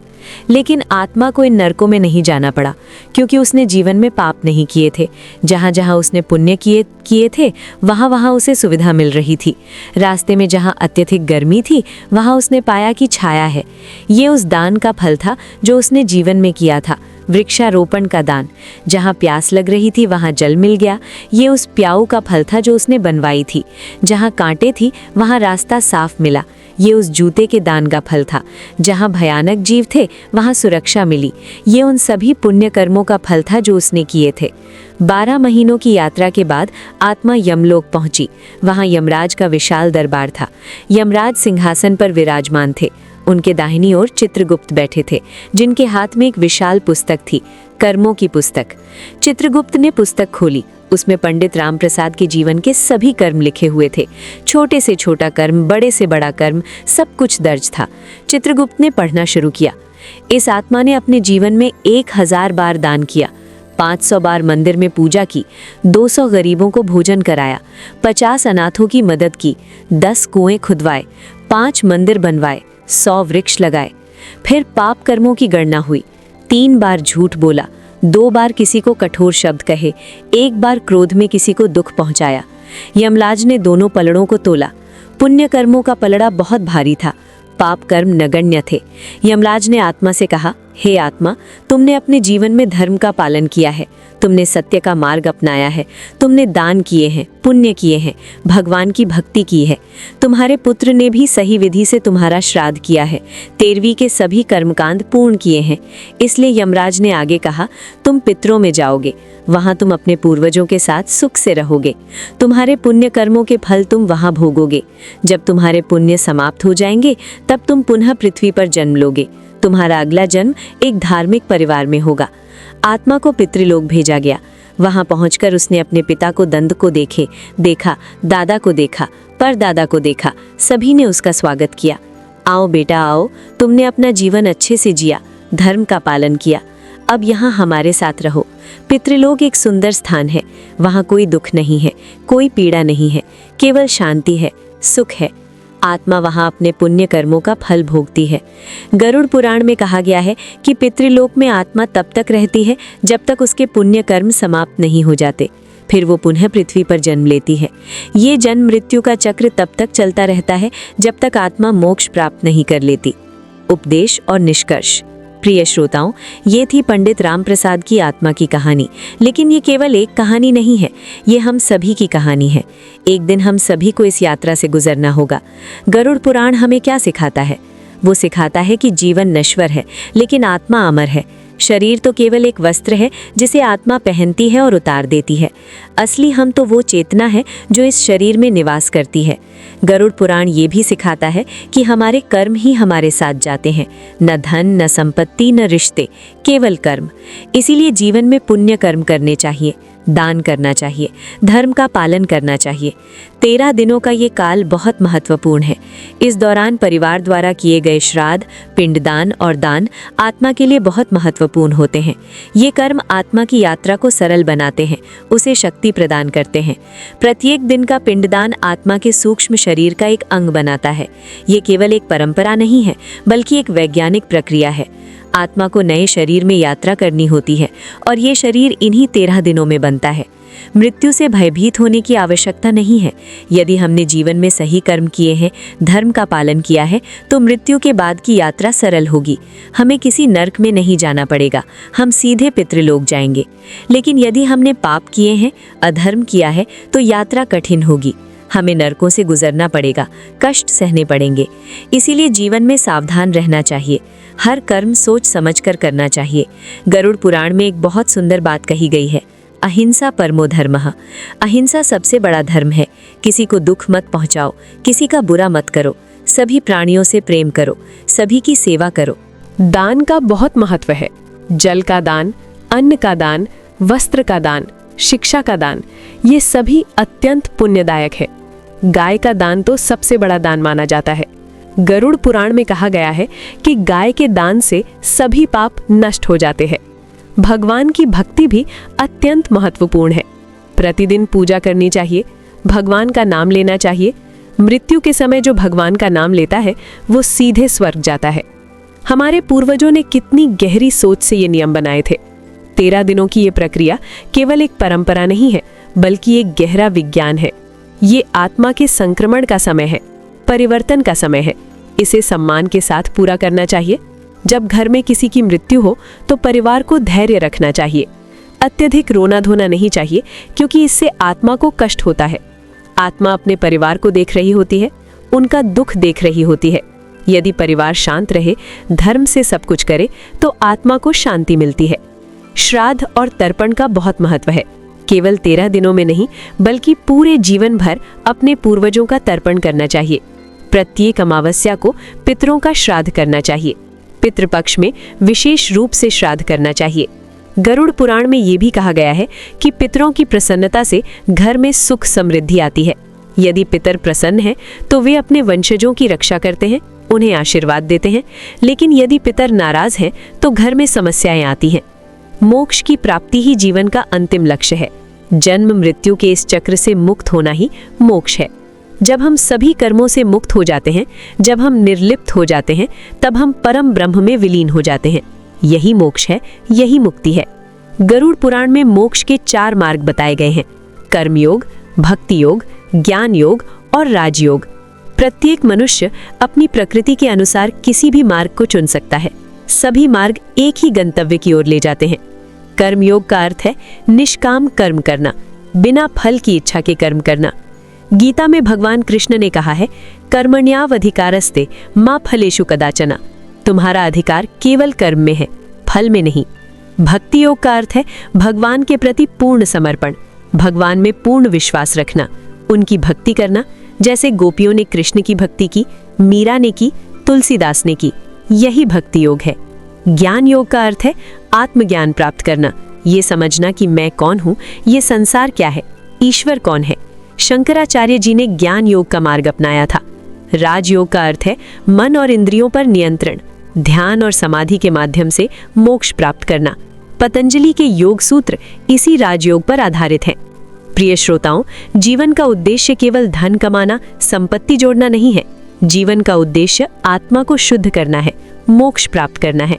लेकिन आत्मा को इन नरकों में नहीं जाना पड़ा, क्योंकि उसने जीवन में पाप नहीं किए थे। जहाँ जहाँ उसने पुण्य किए थे वहाँ वहाँ उसे सुविधा मिल रही थी। रास्ते में जहाँ अत्यधिक गर्मी थी वहाँ उसने पाया कि छाया है। ये उस दान का फल था जो उसने जीवन में किया था, वृक्षारोपण का दान। जहाँ प्यास लग रही थी वहाँ जल मिल गया। ये उस प्याऊ का फल था जो उसने बनवाई थी। जहाँ कांटे थी वहाँ रास्ता साफ मिला। ये उस जूते के दान का फल था। जहाँ भयानक जीव थे वहाँ सुरक्षा मिली। ये उन सभी पुण्य कर्मों का फल था जो उसने किए थे। 12 महीनों की यात्रा के बाद आत्मा यमलोक पहुंची। वहाँ यमराज का विशाल दरबार था। यमराज सिंहासन पर विराजमान थे। उनके दाहिनी ओर चित्रगुप्त बैठे थे, जिनके हाथ में एक विशाल पुस्तक थी, कर्मों की पुस्तक। चित्रगुप्त ने पुस्तक खोली। उसमें पंडित रामप्रसाद के जीवन के सभी कर्म लिखे हुए थे। छोटे से छोटा कर्म, बड़े से बड़ा कर्म, सब कुछ दर्ज था। चित्रगुप्त ने पढ़ना शुरू किया। इस आत्मा ने अपने जीवन में 1000 बार दान किया, 500 बार मंदिर में पूजा की, 200 गरीबों को भोजन कराया, 50 अनाथों की मदद की, 10 कुएं खुदवाए, 5 मंदिर बनवाए, 100 वृक्ष लगाए। फिर पाप कर्मों की गणना हुई। 3 बार झूठ बोला, 2 बार किसी को कठोर शब्द कहे, 1 बार क्रोध में किसी को दुख पहुंचाया। यमराज ने दोनों पलड़ों को तोला। पुण्य कर्मों का पलड़ा बहुत भारी था, पाप कर्म नगण्य थे। यमराज ने आत्मा से कहा, हे आत्मा, तुमने अपने जीवन में धर्म का पालन किया है, तुमने सत्य का मार्ग अपनाया है, तुमने दान किए हैं, पुण्य किए हैं, भगवान की भक्ति की है। तुम्हारे पुत्र ने भी सही विधि से तुम्हारा श्राद्ध किया है, 13वीं के सभी कर्मकांड पूर्ण किए हैं। इसलिए यमराज ने आगे कहा, तुम पितरों में जाओगे, वहां तुम अपने पूर्वजों के साथ सुख से रहोगे। तुम्हारे पुण्य कर्मों के फल तुम वहां भोगोगे। जब तुम्हारे पुण्य समाप्त हो जाएंगे तब तुम पुनः पृथ्वी पर जन्म लोगे। तुम्हारा अगला जन्म एक धार्मिक परिवार में होगा। आत्मा को पितृलोक भेजा गया। वहां पहुंचकर उसने अपने पिता को दंत को देखा, दादा को देखा, परदादा को देखा। सभी ने उसका स्वागत किया। आओ बेटा आओ, तुमने अपना जीवन अच्छे से जिया, धर्म का पालन किया, अब यहाँ हमारे साथ रहो। पितृलोक एक सुंदर स्थान है। वहाँ कोई दुख नहीं है, कोई पीड़ा नहीं है, केवल शांति है, सुख है। आत्मा वहाँ अपने पुण्य कर्मों का फल भोगती है। गरुड़ पुराण में कहा गया है कि पितृलोक में आत्मा तब तक रहती है जब तक उसके पुण्य कर्म समाप्त नहीं हो जाते। फिर वो पुनः पृथ्वी पर जन्म लेती है। ये जन्म मृत्यु का चक्र तब तक चलता रहता है जब तक आत्मा मोक्ष प्राप्त नहीं कर लेती। उपदेश और निष्कर्ष। प्रिय श्रोताओं, ये थी पंडित रामप्रसाद की आत्मा की कहानी। लेकिन ये केवल एक कहानी नहीं है, ये हम सभी की कहानी है। एक दिन हम सभी को इस यात्रा से गुजरना होगा। गरुड़ पुराण हमें क्या सिखाता है? वो सिखाता है कि जीवन नश्वर है, लेकिन आत्मा अमर है। शरीर तो केवल एक वस्त्र है जिसे आत्मा पहनती है और उतार देती है। असली हम तो वो चेतना है जो इस शरीर में निवास करती है। गरुड़ पुराण ये भी सिखाता है कि हमारे कर्म ही हमारे साथ जाते हैं, न धन, न संपत्ति, न रिश्ते, केवल कर्म। इसीलिए जीवन में पुण्य कर्म करने चाहिए, दान करना चाहिए, धर्म का पालन करना चाहिए। 13 दिनों का ये काल बहुत महत्वपूर्ण है। इस दौरान परिवार द्वारा किए गए श्राद्ध, पिंडदान और दान आत्मा के लिए बहुत महत्वपूर्ण होते हैं। ये कर्म आत्मा की यात्रा को सरल बनाते हैं, उसे शक्ति प्रदान करते हैं। प्रत्येक दिन का पिंडदान आत्मा के सूक्ष्म शरीर का एक अंग बनाता है। ये केवल एक परंपरा नहीं है, बल्कि एक वैज्ञानिक प्रक्रिया है। आत्मा को नए शरीर में यात्रा करनी होती है और ये शरीर इन्हीं 13 दिनों में बनता है। मृत्यु से भयभीत होने की आवश्यकता नहीं है। यदि हमने जीवन में सही कर्म किए हैं, धर्म का पालन किया है, तो मृत्यु के बाद की यात्रा सरल होगी। हमें किसी नर्क में नहीं जाना पड़ेगा, हम सीधे पितृलोक जाएंगे। लेकिन यदि हमने पाप किए हैं, अधर्म किया है, तो यात्रा कठिन होगी। हमें नरकों से गुजरना पड़ेगा, कष्ट सहने पड़ेंगे। इसीलिए जीवन में सावधान रहना चाहिए। हर कर्म सोच समझकर करना चाहिए। गरुड़ पुराण में एक बहुत सुंदर बात कही गई है, अहिंसा परमो धर्मः। अहिंसा सबसे बड़ा धर्म है। किसी को दुख मत पहुंचाओ, किसी का बुरा मत करो, सभी प्राणियों से प्रेम करो, सभी की सेवा करो। दान का बहुत महत्व है। जल का दान, अन्न का दान, वस्त्र का दान, शिक्षा का दान, ये सभी अत्यंत पुण्यदायक है। गाय का दान तो सबसे बड़ा दान माना जाता है। गरुड़ पुराण में कहा गया है कि गाय के दान से सभी पाप नष्ट हो जाते हैं। भगवान की भक्ति भी अत्यंत महत्वपूर्ण है। प्रतिदिन पूजा करनी चाहिए, भगवान का नाम लेना चाहिए। मृत्यु के समय जो भगवान का नाम लेता है वो सीधे स्वर्ग जाता है। हमारे पूर्वजों ने कितनी गहरी सोच से ये नियम बनाए थे। 13 दिनों की ये प्रक्रिया केवल एक परंपरा नहीं है, बल्कि एक गहरा विज्ञान है। ये आत्मा के संक्रमण का समय है, परिवर्तन का समय है। इसे सम्मान के साथ पूरा करना चाहिए। जब घर में किसी की मृत्यु हो तो परिवार को धैर्य रखना चाहिए। अत्यधिक रोना धोना नहीं चाहिए, क्योंकि इससे आत्मा को कष्ट होता है। आत्मा अपने परिवार को देख रही होती है, उनका दुख देख रही होती है। यदि परिवार शांत रहे, धर्म से सब कुछ करे, तो आत्मा को शांति मिलती है। श्राद्ध और तर्पण का बहुत महत्व है। केवल 13 दिनों में नहीं, बल्कि पूरे जीवन भर अपने पूर्वजों का तर्पण करना चाहिए। प्रत्येक अमावस्या को पितरों का श्राद्ध करना चाहिए। पितृपक्ष में विशेष रूप से श्राद्ध करना चाहिए। गरुड़ पुराण में ये भी कहा गया है कि पितरों की प्रसन्नता से घर में सुख समृद्धि आती है। यदि पितर प्रसन्न हैं, तो वे अपने वंशजों की रक्षा करते हैं, उन्हें आशीर्वाद देते हैं। लेकिन यदि पितर नाराज हैं, तो घर में समस्याएं आती हैं। मोक्ष की प्राप्ति ही जीवन का अंतिम लक्ष्य है। जन्म मृत्यु के इस चक्र से मुक्त होना ही मोक्ष है। जब हम सभी कर्मों से मुक्त हो जाते हैं, जब हम निर्लिप्त हो जाते हैं, तब हम परम ब्रह्म में विलीन हो जाते हैं। यही मोक्ष है, यही मुक्ति है। गरुड़ पुराण में मोक्ष के 4 मार्ग बताए गए हैं: कर्मयोग, भक्ति योग, ज्ञान योग और राजयोग। प्रत्येक मनुष्य अपनी प्रकृति के अनुसार किसी भी मार्ग को चुन सकता है। सभी मार्ग एक ही गंतव्य की ओर ले जाते हैं। कर्मयोग का अर्थ है निष्काम कर्म करना, बिना फल की इच्छा के कर्म करना। गीता में भगवान कृष्ण ने कहा है, कर्मण्यावधिकारस्ते मा फलेषु कदाचन। तुम्हारा अधिकार केवल कर्म में है, फल में नहीं। भक्ति योग का अर्थ है भगवान के प्रति पूर्ण समर्पण, भगवान में पूर्ण विश्वास रखना, उनकी भक्ति करना, जैसे गोपियों ने कृष्ण की भक्ति की, मीरा ने की, तुलसीदास ने की। यही भक्ति योग है। ज्ञान योग का अर्थ है आत्मज्ञान प्राप्त करना, ये समझना कि मैं कौन हूँ, ये संसार क्या है, ईश्वर कौन है। शंकराचार्य जी ने ज्ञान योग का मार्ग अपनाया था। राजयोग का अर्थ है मन और इंद्रियों पर नियंत्रण, ध्यान और समाधि के माध्यम से मोक्ष प्राप्त करना। पतंजलि के योग सूत्र इसी राजयोग पर आधारित हैं। प्रिय श्रोताओं, जीवन का उद्देश्य केवल धन कमाना, संपत्ति जोड़ना नहीं है। जीवन का उद्देश्य आत्मा को शुद्ध करना है, मोक्ष प्राप्त करना है।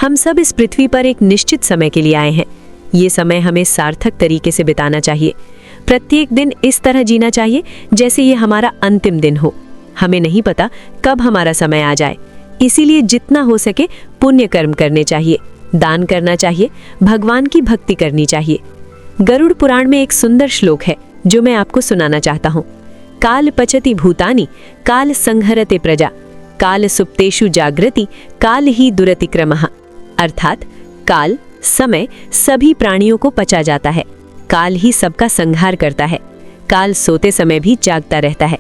हम सब इस पृथ्वी पर एक निश्चित समय के लिए आए हैं। ये समय हमें सार्थक तरीके से बिताना चाहिए। प्रत्येक दिन इस तरह जीना चाहिए जैसे ये हमारा अंतिम दिन हो। हमें नहीं पता कब हमारा समय आ जाए, इसीलिए जितना हो सके पुण्य कर्म करने चाहिए, दान करना चाहिए, भगवान की भक्ति करनी चाहिए। गरुड़ पुराण में एक सुंदर श्लोक है जो मैं आपको सुनाना चाहता हूँ। काल पचति भूतानि काल संहरते प्रजा, काल सुप्तेषु जागृति काल ही दुरतिक्रमः। अर्थात काल, समय सभी प्राणियों को पचा जाता है, काल ही सबका संहार करता है। काल सोते समय भी जागता रहता है।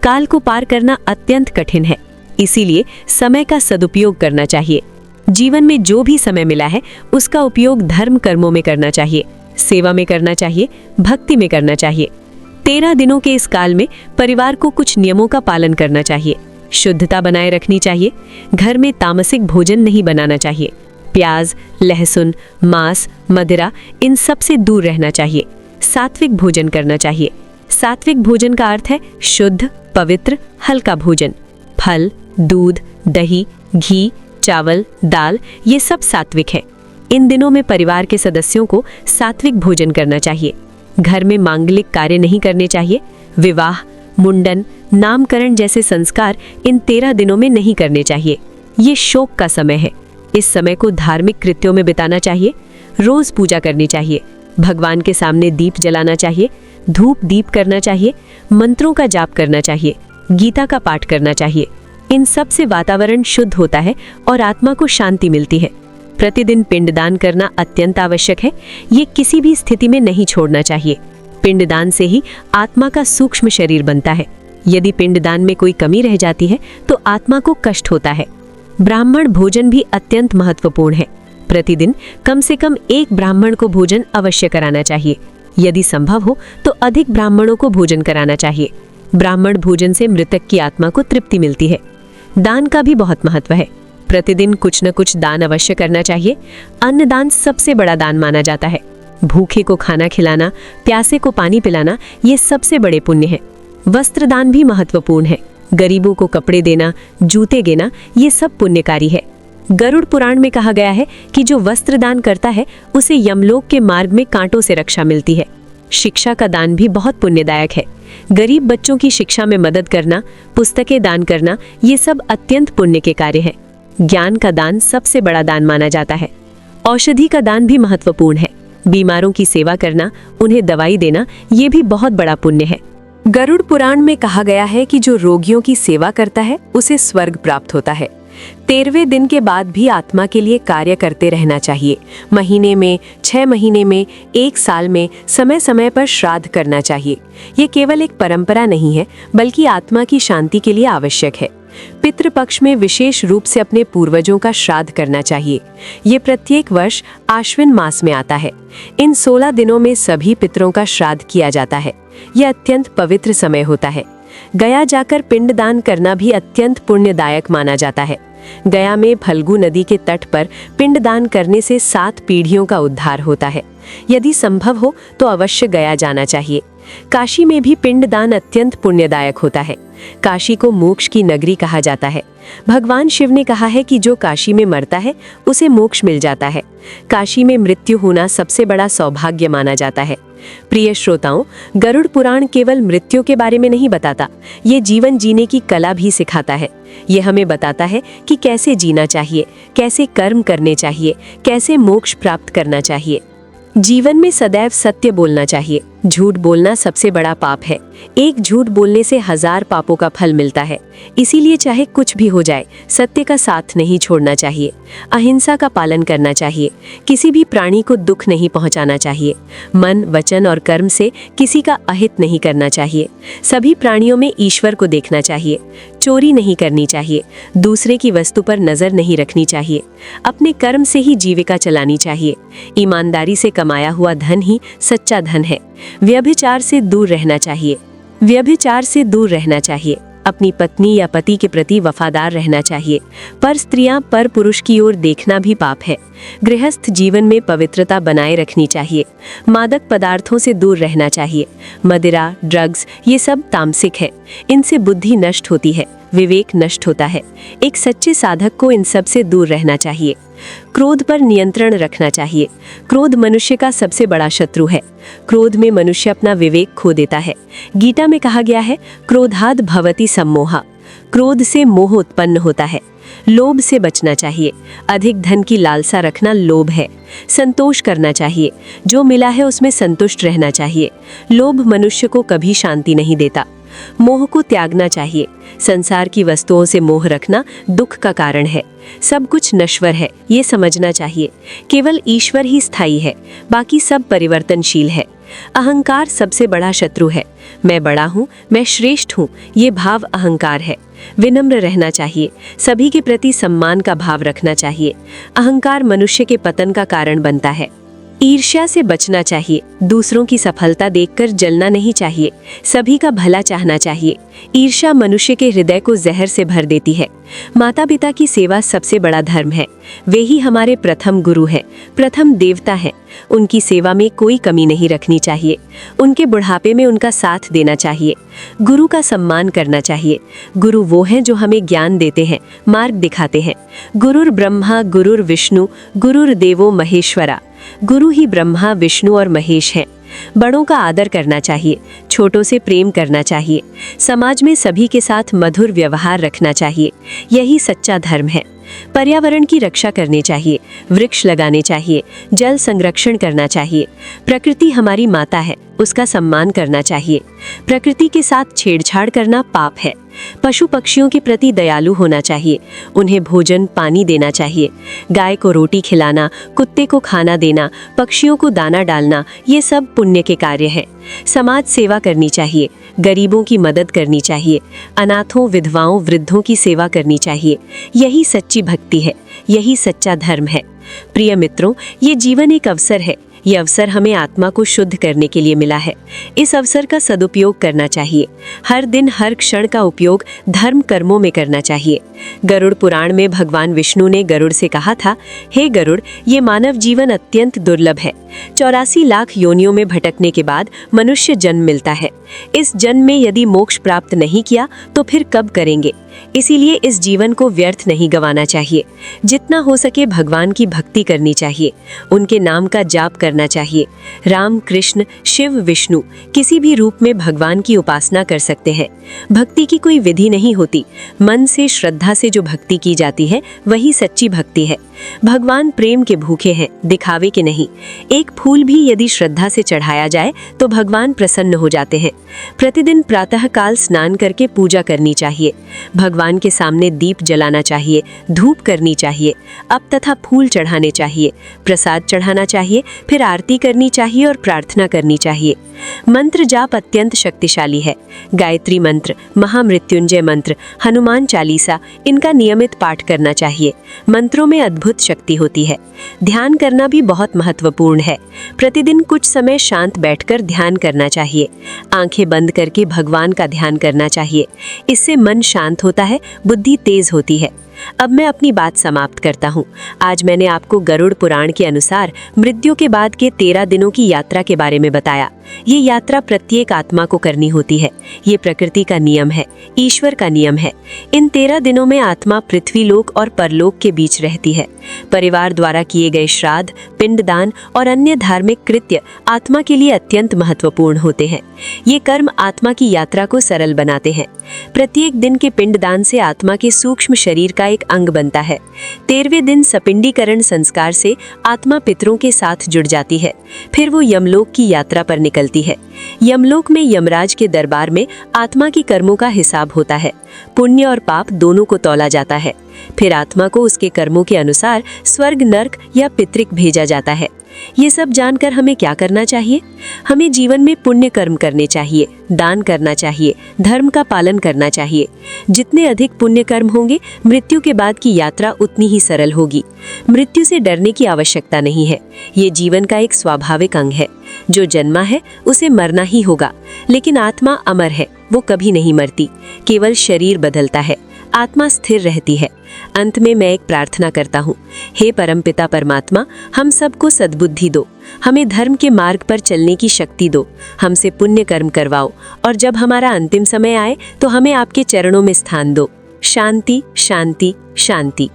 काल को पार करना अत्यंत कठिन है, इसीलिए समय का सदुपयोग करना चाहिए। जीवन में जो भी समय मिला है उसका उपयोग धर्म कर्मों में करना चाहिए, सेवा में करना चाहिए, भक्ति में करना चाहिए। 13 दिनों के इस काल में परिवार को कुछ नियमों का पालन करना चाहिए। शुद्धता बनाए रखनी चाहिए। घर में तामसिक भोजन नहीं बनाना चाहिए। प्याज, लहसुन, मांस, मदिरा इन सब से दूर रहना चाहिए। सात्विक भोजन करना चाहिए। सात्विक भोजन का अर्थ है शुद्ध, पवित्र, हल्का भोजन। फल, दूध, दही, घी, चावल, दाल ये सब सात्विक है। इन दिनों में परिवार के सदस्यों को सात्विक भोजन करना चाहिए। घर में मांगलिक कार्य नहीं करने चाहिए। विवाह, मुंडन, नामकरण जैसे संस्कार इन 13 दिनों में नहीं करने चाहिए। ये शोक का समय है। इस समय को धार्मिक कृत्यों में बिताना चाहिए। रोज पूजा करनी चाहिए। भगवान के सामने दीप जलाना चाहिए, धूप दीप करना चाहिए, मंत्रों का जाप करना चाहिए, गीता का पाठ करना चाहिए। इन सब से वातावरण शुद्ध होता है और आत्मा को शांति मिलती है। प्रतिदिन पिंडदान करना अत्यंत आवश्यक है। ये किसी भी स्थिति में नहीं छोड़ना चाहिए। पिंडदान से ही आत्मा का सूक्ष्म शरीर बनता है। यदि पिंडदान में कोई कमी रह जाती है तो आत्मा को कष्ट होता है। ब्राह्मण भोजन भी अत्यंत महत्वपूर्ण है। प्रतिदिन कम से कम एक ब्राह्मण को भोजन अवश्य कराना चाहिए। यदि संभव हो तो अधिक ब्राह्मणों को भोजन कराना चाहिए। ब्राह्मण भोजन से मृतक की आत्मा को तृप्ति मिलती है। दान का भी बहुत महत्व है। प्रतिदिन कुछ न कुछ दान अवश्य करना चाहिए। अन्नदान सबसे बड़ा दान माना जाता है। भूखे को खाना खिलाना, प्यासे को पानी पिलाना, ये सबसे बड़े पुण्य है। वस्त्रदान भी महत्वपूर्ण है। गरीबों को कपड़े देना, जूते देना, ये सब पुण्यकारी है। गरुड़ पुराण में कहा गया है कि जो वस्त्र दान करता है उसे यमलोक के मार्ग में कांटों से रक्षा मिलती है। शिक्षा का दान भी बहुत पुण्यदायक है। गरीब बच्चों की शिक्षा में मदद करना, पुस्तकें दान करना, ये सब अत्यंत पुण्य के कार्य हैं। ज्ञान का दान सबसे बड़ा दान माना जाता है। औषधि का दान भी महत्वपूर्ण है। बीमारों की सेवा करना, उन्हें दवाई देना, ये भी बहुत बड़ा पुण्य है। गरुड़ पुराण में कहा गया है कि जो रोगियों की सेवा करता है उसे स्वर्ग प्राप्त होता है। 13वें दिन के बाद भी आत्मा के लिए कार्य करते रहना चाहिए। महीने में, 6 महीने में, 1 साल में समय समय पर श्राद्ध करना चाहिए। ये केवल एक परंपरा नहीं है, बल्कि आत्मा की शांति के लिए आवश्यक है। पितृपक्ष में विशेष रूप से अपने पूर्वजों का श्राद्ध करना चाहिए। ये प्रत्येक वर्ष आश्विन मास में आता है। इन 16 दिनों में सभी पितरों का श्राद्ध किया जाता है। यह अत्यंत पवित्र समय होता है। गया जाकर पिंडदान करना भी अत्यंत पुण्यदायक माना जाता है। गया में फल्गु नदी के तट पर पिंडदान करने से 7 पीढ़ियों का उद्धार होता है। यदि संभव हो तो अवश्य गया जाना चाहिए। काशी में भी पिंडदान अत्यंत पुण्यदायक होता है। काशी को मोक्ष की नगरी कहा जाता है। भगवान शिव ने कहा है कि जो काशी में मरता है उसे मोक्ष मिल जाता है। काशी में मृत्यु होना सबसे बड़ा सौभाग्य माना जाता है। प्रिय श्रोताओं, गरुड़ पुराण केवल मृत्यु के बारे में नहीं बताता, ये जीवन जीने की कला भी सिखाता है। ये हमें बताता है कि कैसे जीना चाहिए, कैसे कर्म करने चाहिए, कैसे मोक्ष प्राप्त करना चाहिए। जीवन में सदैव सत्य बोलना चाहिए। झूठ बोलना सबसे बड़ा पाप है। एक झूठ बोलने से 1000 पापों का फल मिलता है। इसीलिए चाहे कुछ भी हो जाए, सत्य का साथ नहीं छोड़ना चाहिए। अहिंसा का पालन करना चाहिए। किसी भी प्राणी को दुख नहीं पहुंचाना चाहिए। मन, वचन और कर्म से किसी का अहित नहीं करना चाहिए। सभी प्राणियों में ईश्वर को देखना चाहिए। चोरी नहीं करनी चाहिए। दूसरे की वस्तु पर नजर नहीं रखनी चाहिए। अपने कर्म से ही जीविका चलानी चाहिए। ईमानदारी से कमाया हुआ धन ही सच्चा धन है। व्यभिचार से दूर रहना चाहिए। व्यभिचार से दूर रहना चाहिए। अपनी पत्नी या पति के प्रति वफादार रहना चाहिए। पर स्त्रियां पर पुरुष की ओर देखना भी पाप है। गृहस्थ जीवन में पवित्रता बनाए रखनी चाहिए। मादक पदार्थों से दूर रहना चाहिए। मदिरा, ड्रग्स, ये सब तामसिक है। इनसे बुद्धि नष्ट होती है, विवेक नष्ट होता है। एक सच्चे साधक को इन सब से दूर रहना चाहिए। क्रोध पर नियंत्रण रखना चाहिए। क्रोध मनुष्य का सबसे बड़ा शत्रु है। क्रोध में मनुष्य अपना विवेक खो देता है। गीता में कहा गया है, क्रोधाद भवति सम्मोहा। क्रोध से मोह उत्पन्न होता है। लोभ से बचना चाहिए। अधिक धन की लालसा रखना लोभ है। संतोष करना चाहिए। जो मिला है उसमें संतुष्ट रहना चाहिए। लोभ मनुष्य को कभी शांति नहीं देता। मोह को त्यागना चाहिए। संसार की वस्तुओं से मोह रखना दुख का कारण है। सब कुछ नश्वर है, ये समझना चाहिए। केवल ईश्वर ही स्थायी है, बाकी सब परिवर्तनशील है। अहंकार सबसे बड़ा शत्रु है। मैं बड़ा हूँ, मैं श्रेष्ठ हूँ, ये भाव अहंकार है। विनम्र रहना चाहिए। सभी के प्रति सम्मान का भाव रखना चाहिए। अहंकार मनुष्य के पतन का कारण बनता है। ईर्ष्या से बचना चाहिए। दूसरों की सफलता देखकर जलना नहीं चाहिए। सभी का भला चाहना चाहिए। ईर्ष्या मनुष्य के हृदय को जहर से भर देती है। माता पिता की सेवा सबसे बड़ा धर्म है। वे ही हमारे प्रथम गुरु हैं, प्रथम देवता हैं। उनकी सेवा में कोई कमी नहीं रखनी चाहिए। उनके बुढ़ापे में उनका साथ देना चाहिए। गुरु का सम्मान करना चाहिए। गुरु वो हैं जो हमें ज्ञान देते हैं, मार्ग दिखाते हैं। गुरुर ब्रह्मा गुरुर विष्णु गुरुर देवो महेश्वरा। गुरु ही ब्रह्मा, विष्णु और महेश हैं। बड़ों का आदर करना चाहिए। छोटों से प्रेम करना चाहिए। समाज में सभी के साथ मधुर व्यवहार रखना चाहिए। यही सच्चा धर्म है। पर्यावरण की रक्षा करनी चाहिए। वृक्ष लगाने चाहिए। जल संरक्षण करना चाहिए। प्रकृति हमारी माता है, उसका सम्मान करना चाहिए। प्रकृति के साथ छेड़छाड़ करना पाप है। पशु पक्षियों के प्रति दयालु होना चाहिए। उन्हें भोजन पानी देना चाहिए। गाय को रोटी खिलाना, कुत्ते को खाना देना, पक्षियों को दाना डालना, ये सब पुण्य के कार्य हैं। समाज सेवा करनी चाहिए। गरीबों की मदद करनी चाहिए। अनाथों, विधवाओं, वृद्धों की सेवा करनी चाहिए। यही सच्ची भक्ति है। यही सच्चा धर्म है। प्रिय मित्रों, ये जीवन एक अवसर है। ये अवसर हमें आत्मा को शुद्ध करने के लिए मिला है। इस अवसर का सदुपयोग करना चाहिए। हर दिन हर क्षण का उपयोग धर्म कर्मों में करना चाहिए। गरुड़ पुराण में भगवान विष्णु ने गरुड़ से कहा था, हे गरुड़, ये मानव जीवन अत्यंत दुर्लभ है। 84 लाख योनियों में भटकने के बाद मनुष्य जन्म मिलता है। इस जन्म में यदि मोक्ष प्राप्त नहीं किया तो फिर कब करेंगे? इसीलिए इस जीवन को व्यर्थ नहीं गंवाना चाहिए। जितना हो सके भगवान की भक्ति करनी चाहिए, उनके नाम का जाप करना चाहिए। राम, कृष्ण, शिव, विष्णु किसी भी रूप में भगवान की उपासना कर सकते हैं। भक्ति की कोई विधि नहीं होती। मन से, श्रद्धा से जो भक्ति की जाती है वही सच्ची भक्ति है। भगवान प्रेम के भूखे हैं, दिखावे के नहीं। एक फूल भी यदि श्रद्धा से चढ़ाया जाए तो भगवान प्रसन्न हो जाते हैं। प्रतिदिन प्रातः काल स्नान करके पूजा करनी चाहिए। भगवान के सामने दीप जलाना चाहिए, धूप करनी चाहिए, अब तथा फूल चढ़ाने चाहिए, प्रसाद चढ़ाना चाहिए, फिर आरती करनी चाहिए और प्रार्थना करनी चाहिए। मंत्र जाप अत्यंत शक्तिशाली है। गायत्री मंत्र, महामृत्युंजय मंत्र, हनुमान चालीसा, इनका नियमित पाठ करना चाहिए। मंत्रों में अद्भुत शक्ति होती है। ध्यान करना भी बहुत महत्वपूर्ण है। प्रतिदिन कुछ समय शांत बैठकर ध्यान करना चाहिए। आंखें बंद करके भगवान का ध्यान करना चाहिए। इससे मन शांत होता है, बुद्धि तेज होती है। अब मैं अपनी बात समाप्त करता हूँ। आज मैंने आपको गरुड़ पुराण के अनुसार मृत्यु के बाद के 13 दिनों की यात्रा के बारे में बताया। ये यात्रा प्रत्येक आत्मा को करनी होती है। ये प्रकृति का नियम है, ईश्वर का नियम है। इन 13 दिनों में आत्मा पृथ्वीलोक और परलोक के बीच रहती है। परिवार द्वारा किए गए श्राद्ध, पिंडदान और अन्य धार्मिक कृत्य आत्मा के लिए अत्यंत महत्वपूर्ण होते हैं। ये कर्म आत्मा की यात्रा को सरल बनाते हैं। प्रत्येक दिन के पिंडदान से आत्मा के सूक्ष्म शरीर का एक अंग बनता है। 13वें दिन सपिंडीकरण संस्कार से आत्मा पितरों के साथ जुड़ जाती है। फिर वो यमलोक की यात्रा पर निकलती है। यमलोक में यमराज के दरबार में आत्मा की कर्मों का हिसाब होता है। पुण्य और पाप दोनों को तौला जाता है। फिर आत्मा को उसके कर्मों के अनुसार स्वर्ग, नर्क या पितृक भेजा जाता है। ये सब जानकर हमें क्या करना चाहिए? हमें जीवन में पुण्य कर्म करने चाहिए, दान करना चाहिए, धर्म का पालन करना चाहिए। जितने अधिक पुण्य कर्म होंगे, मृत्यु के बाद की यात्रा उतनी ही सरल होगी। मृत्यु से डरने की आवश्यकता नहीं है। ये जीवन का एक स्वाभाविक अंग है। जो जन्मा है उसे मरना ही होगा, लेकिन आत्मा अमर है, वो कभी नहीं मरती। केवल शरीर बदलता है, आत्मा स्थिर रहती है। अंत में मैं एक प्रार्थना करता हूँ। हे परमपिता परमात्मा, हम सबको सद्बुद्धि दो, हमें धर्म के मार्ग पर चलने की शक्ति दो, हमसे पुण्य कर्म करवाओ, और जब हमारा अंतिम समय आए तो हमें आपके चरणों में स्थान दो। शांति, शांति, शांति।